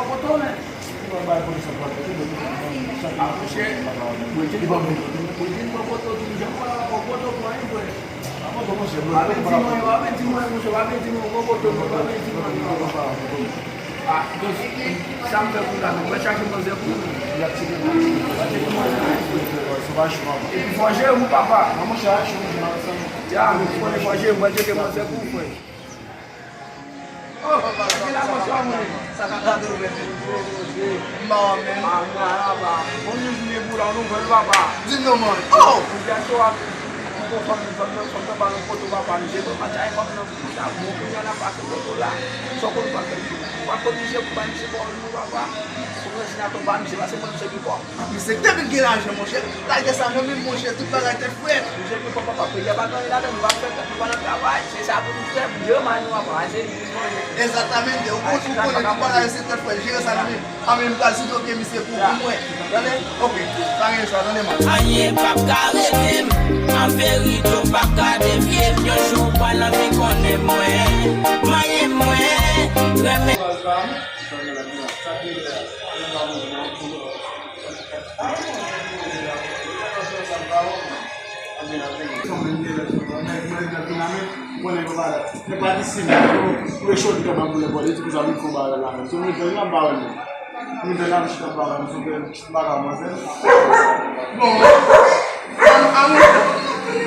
botou, né? Vai por essa porta aqui, Ah, você. Boitinho botou tudo já para botou com aí, foi. Ah, terus sampai pulang, baca ke foger o papa. Vamos já, Já, foi foger, mas eu que você foi. Oh, aquela moção, mãe. Sacada do bebê. Não, né? Ah, não, vamos me burar no velho babá. de novo, mano. Oh! Já estou aqui. From balo foto baba ni jebo macam apa nak kita mungkin nak pakai foto lah. Sokol pakai itu. Pakai ni jebo ban jebo ni baba. Semua sini tu ban jebo semua segi kok. Você teve que ir lá, mon cher. Lá dessa mesma, mon cher, tu vai lá ter fé. Jebo papa papa ya bagai lah dan bapa tu ban trabalho. Saya sabu tu dia manu apa aja ni. Exatamente, eu vou te pôr aqui para esse ter fé. Chega essa a mim quase do que me se por como é. Dale? OK. Tá aí, só dale mais. Anye pap karevim, an verito pap kadevim, yo chou pa la mi konen mwen, maye mwen, reme.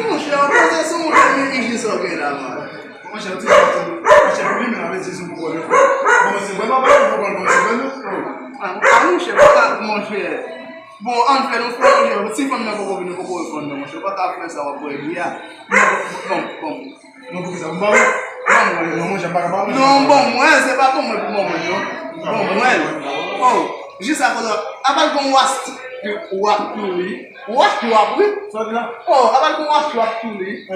Mon cher, você só morreu em isso alguém lá, mano. Mon cher, tu achei que me avait dit son problème. Bon, c'est vraiment pas un problème, c'est vraiment. Ah, mon cher, pas mon cher. Bon, en fait, nous faisons si comme nous pouvons venir pour le fond, mon cher, pas faire ça pour bien. Bon. Non, pour ça, bon. Non, j'aime pas. Non, bon, moi, c'est pas comme moi, non. Bon, moi. Oh, juste à cause avant qu'on waste tu appris? Oh, avant qu'on waste tu appris?